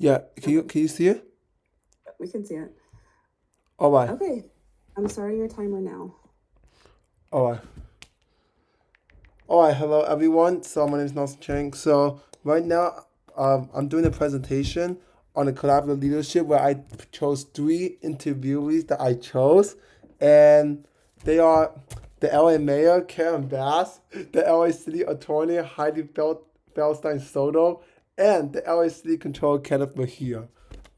Yeah, Okay, can you see it? we can see it. All right, Okay, I'm starting your timer now. all right, all right. Hello, everyone. So my name is Nelson Cheng. So right now, I'm doing a presentation on the collaborative leadership where I chose three interviewees that I chose, and they are the LA Mayor Karen Bass, the LA City Attorney Feldstein Soto, and the LA City Controller Kenneth Mejia.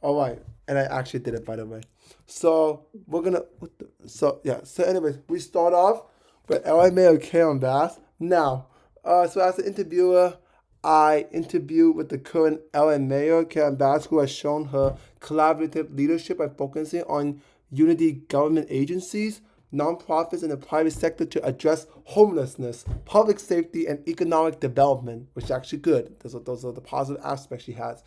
All right, and I actually did it by the way. So we're gonna. So yeah. So anyways, we start off with LA Mayor Karen Bass. Now, so as an interviewer, I interviewed with the current LA Mayor Karen Bass, who has shown her collaborative leadership by focusing on unity government agencies, nonprofits, and the private sector to address homelessness, public safety, and economic development, which is actually good. Those are the positive aspects she has.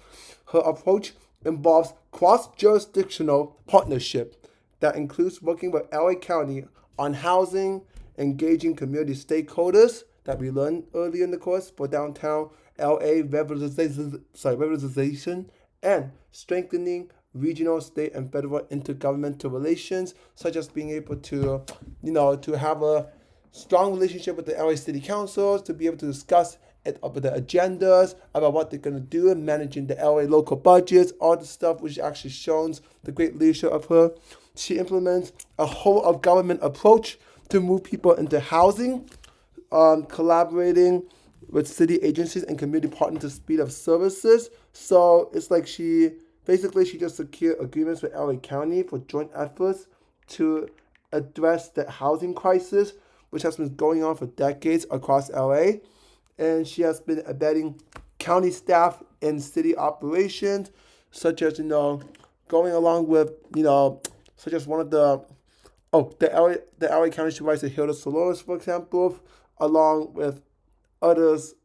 Her approach involves cross-jurisdictional partnership that includes working with LA County on housing, engaging community stakeholders that we learned earlier in the course for downtown LA revitalization, and strengthening regional, state, and federal intergovernmental relations, such as being able to, to have a strong relationship with the LA City Councils to be able to discuss it up with the agendas about what they're going to do and managing the LA local budgets, all the stuff which actually shows the great leadership of her. She implements a whole of government approach to move people into housing, collaborating with city agencies and community partners to speed up services. So it's like she just secured agreements with LA County for joint efforts to address the housing crisis, which has been going on for decades across LA. And she has been embedding county staff in city operations, such as, going along with, such as one of the LA County Supervisor Hilda Soloris, for example, along with others,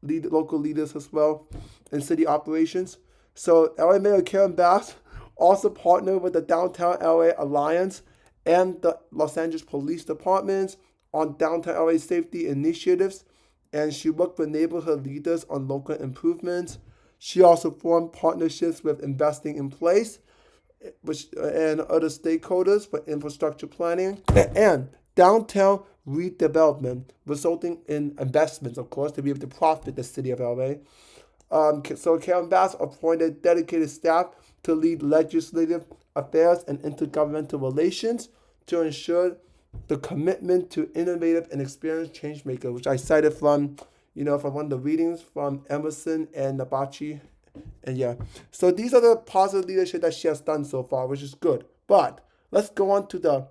local leaders as well in city operations. So LA Mayor Karen Bass also partnered with the Downtown LA Alliance and the Los Angeles Police Departments on downtown LA safety initiatives, and she worked with neighborhood leaders on local improvements. She also formed partnerships with Investing in Place, which and other stakeholders for infrastructure planning and downtown redevelopment, resulting in investments, of course, to be able to profit the city of LA. So Karen Bass appointed dedicated staff to lead legislative affairs and intergovernmental relations to ensure the commitment to innovative and experienced change maker, which I cited from, from one of the readings from Emerson and Nabachi. And yeah, so these are the positive leadership that she has done so far, which is good. But let's go on to the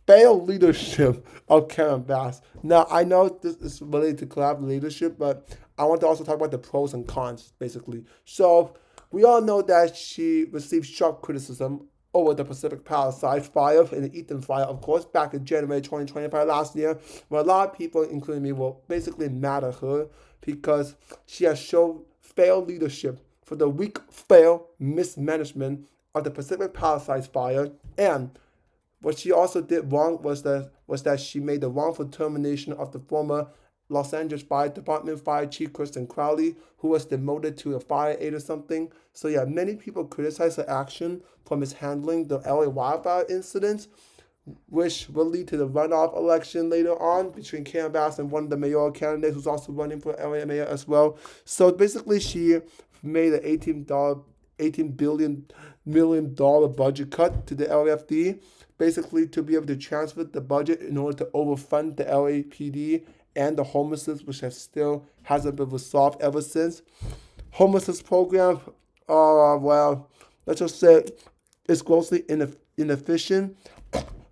failed leadership of Karen Bass. Now, I know this is related to collaborative leadership, but I want to also talk about the pros and cons, basically. So, we all know that she received sharp criticism over the Pacific Palisades fire and the Ethan fire, of course, back in January 2025 last year, where a lot of people, including me, were basically mad at her because she has shown failed leadership for the weak, failed mismanagement of the Pacific Palisades fire, and what she also did wrong was that she made the wrongful termination of the former Los Angeles Fire Department Fire Chief Kristen Crowley, who was demoted to a fire aide or something. So yeah, many people criticize her action for mishandling the LA wildfire incidents, which will lead to the runoff election later on between Karen Bass and one of the mayoral candidates who's also running for LA mayor as well. So basically, she made an $18 billion budget cut to the LAFD, basically to be able to transfer the budget in order to overfund the LAPD and the homelessness, which has still hasn't been resolved ever since. Homelessness program, well, let's just say it's grossly inefficient,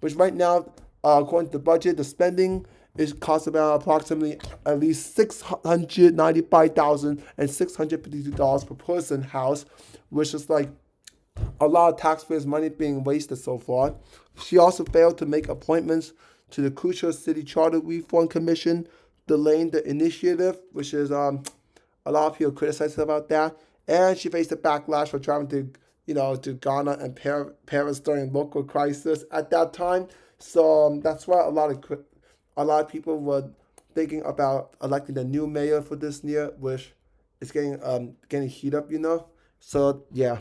which right now, according to the budget, the spending is cost about approximately at least $695,652 per person house, which is like a lot of taxpayers' money being wasted so far. She also failed to make appointments to the crucial City Charter Reform Commission, delaying the initiative, which is a lot of people criticize her about that. And she faced a backlash for trying to Ghana and Paris during local crisis at that time. So that's why a lot of people were thinking about electing a new mayor for this year, which is getting heat up. So yeah.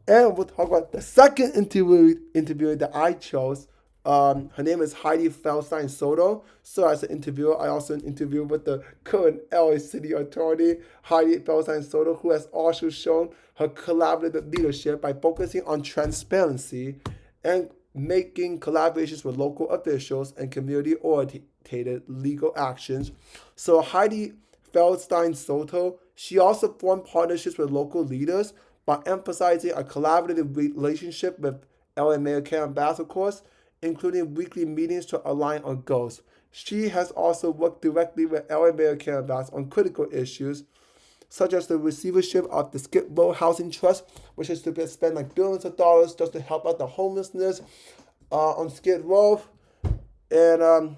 And we'll talk about the second interviewer that I chose. Her name is Hydee Feldstein Soto. So as an interviewer, I also interviewed with the current LA City Attorney, Hydee Feldstein Soto, who has also shown her collaborative leadership by focusing on transparency and making collaborations with local officials and community-oriented legal actions. So Hydee Feldstein Soto, she also formed partnerships with local leaders by emphasizing a collaborative relationship with LA Mayor Karen Bass, of course, including weekly meetings to align on goals. She has also worked directly with LA Mayor Karen Bass on critical issues such as the receivership of the Skid Row Housing Trust, which is to spend like billions of dollars just to help out the homelessness on Skid Row. And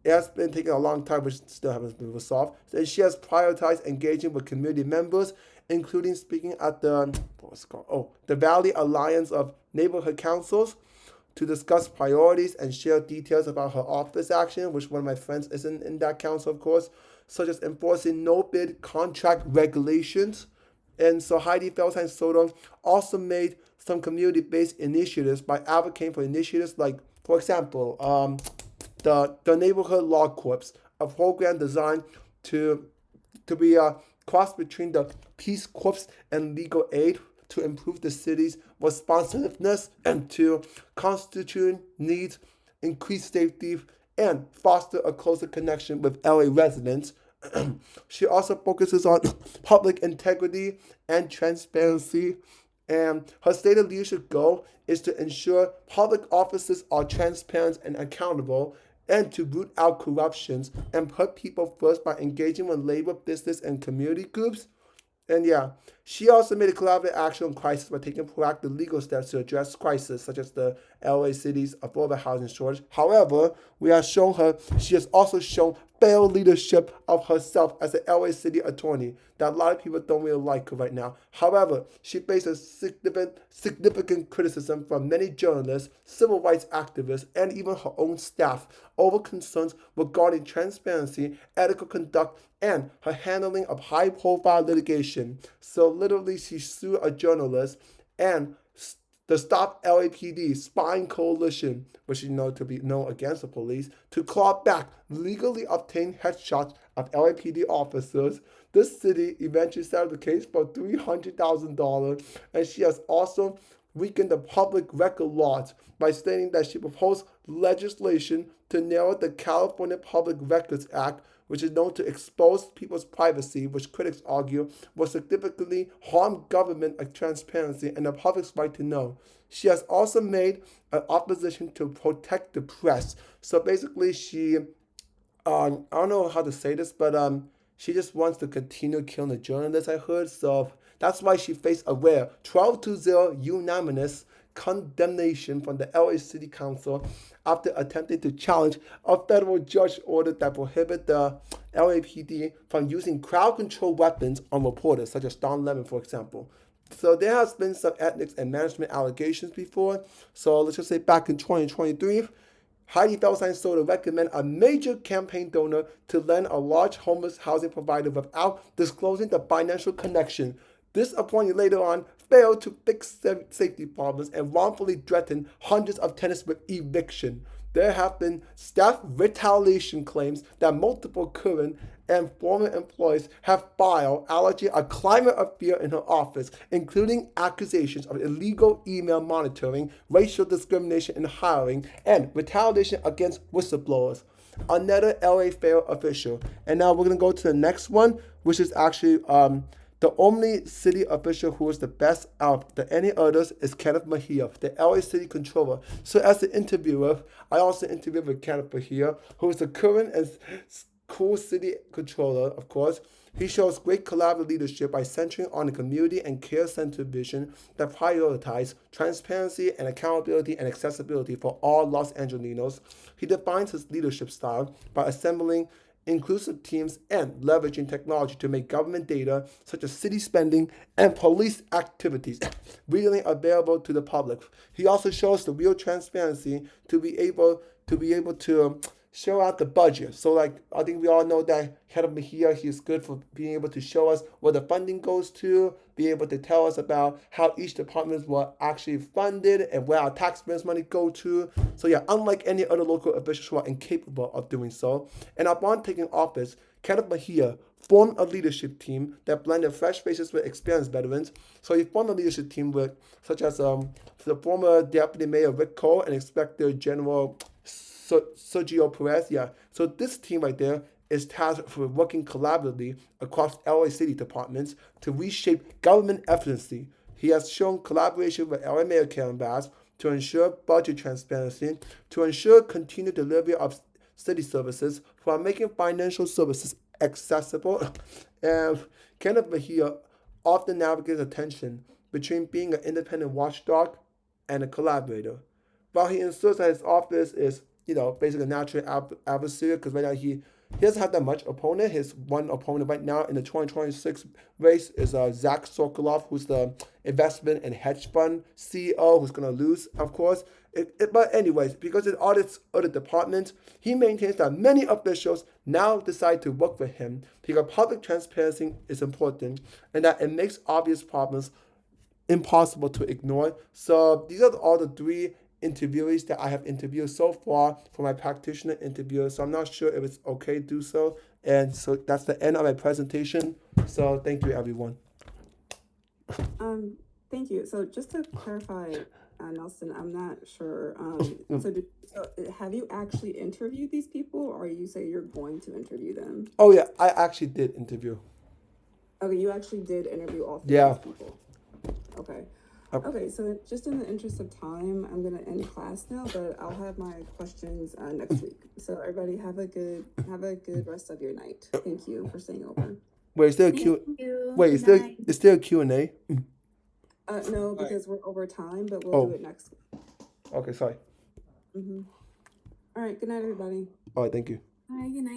it has been taking a long time, which still hasn't been resolved. And she has prioritized engaging with community members, including speaking at the Valley Alliance of Neighborhood Councils to discuss priorities and share details about her office action, which one of my friends is in that council, of course, such as enforcing no-bid contract regulations. And so Hydee Feldstein Soto also made some community-based initiatives by advocating for initiatives like, for example, the Neighborhood Law Corps, a program designed to be a cross between the Peace Corps and legal aid to improve the city's responsiveness and to constitute needs, increase safety, and foster a closer connection with LA residents. She also focuses on public integrity and transparency. And her stated leadership goal is to ensure public offices are transparent and accountable and to root out corruptions and put people first by engaging with labor, business, and community groups. And yeah, she also made a collaborative action on crisis by taking proactive legal steps to address crises such as the LA city's affordable housing shortage. However, she has also shown failed leadership of herself as the LA city attorney that a lot of people don't really like her right now. However, she faces significant criticism from many journalists, civil rights activists, and even her own staff over concerns regarding transparency, ethical conduct, and her handling of high-profile litigation. So literally, she sued a journalist and the Stop LAPD Spying Coalition, which is known to be known against the police, to claw back legally obtained headshots of LAPD officers. This city eventually settled the case for $300,000, and she has also weakened the public record laws by stating that she proposed legislation to narrow the California Public Records Act, which is known to expose people's privacy, which critics argue will significantly harm government transparency and the public's right to know. She has also made an opposition to protect the press. So basically, I don't know how to say this, but she just wants to continue killing the journalists, I heard. So that's why she faced a rare 12-0 unanimous condemnation from the LA City Council after attempting to challenge a federal judge order that prohibit the LAPD from using crowd control weapons on reporters, such as Don Lemon, for example. So there has been some ethics and management allegations before. So let's just say back in 2023, Hydee Feldstein Soto recommended a major campaign donor to lend a large homeless housing provider without disclosing the financial connection. This appointee later on failed to fix safety problems and wrongfully threatened hundreds of tenants with eviction. There have been staff retaliation claims that multiple current and former employees have filed alleging a climate of fear in her office, including accusations of illegal email monitoring, racial discrimination in hiring, and retaliation against whistleblowers. Another LA Fair official. And now we're going to go to the next one, which is actually the only city official who is the best out of any others is Kenneth Mejia, the LA City Controller. So as the interviewer, I also interviewed with Kenneth Mejia, who is the current and cool city controller, of course. He shows great collaborative leadership by centering on the community and care-centered vision that prioritizes transparency and accountability and accessibility for all Los Angelinos. He defines his leadership style by assembling inclusive teams and leveraging technology to make government data such as city spending and police activities readily available to the public. He also shows the real transparency to be able to show out the budget. So like I think we all know that head of here, he's good for being able to show us where the funding goes to, be able to tell us about how each department was actually funded and where our taxpayers' money go to. So yeah, unlike any other local officials who are incapable of doing so. And upon taking office, Kenneth Mejia formed a leadership team that blended fresh faces with experienced veterans. So he formed a leadership team with such as the former Deputy Mayor Rick Cole and Inspector General Sergio Perez. Yeah. So this team right there is tasked with working collaboratively across LA City departments to reshape government efficiency. He has shown collaboration with LA Mayor Karen Bass to ensure budget transparency, to ensure continued delivery of city services, while making financial services accessible. And Kenneth Mejia often navigates a tension between being an independent watchdog and a collaborator. While he insists that his office is, basically a natural adversary, because right now he doesn't have that much opponent. His one opponent right now in the 2026 race is Zach Sokolov, who's the investment and hedge fund CEO, who's going to lose, of course. But anyways, because it audits other departments, he maintains that many officials now decide to work for him because public transparency is important and that it makes obvious problems impossible to ignore. So these are all the three interviewees that I have interviewed so far for my practitioner interviewers. So I'm not sure if it's okay to do so. And so that's the end of my presentation. So thank you, everyone. Thank you. So just to clarify, Nelson, I'm not sure. So have you actually interviewed these people, or you say you're going to interview them? Oh yeah, I actually did interview. Okay, you actually did interview all three Yeah. of these people. Okay. Okay, so just in the interest of time, I'm gonna end class now, but I'll have my questions next week. So everybody have a good rest of your night. Thank you for staying over. Wait, is there a Thank Q? you. Wait, Good night. is there a Q&A? No, because we're over time, but we'll Oh. do it next week. Okay, sorry. All right, good night, everybody. All right, thank you. All right, good night.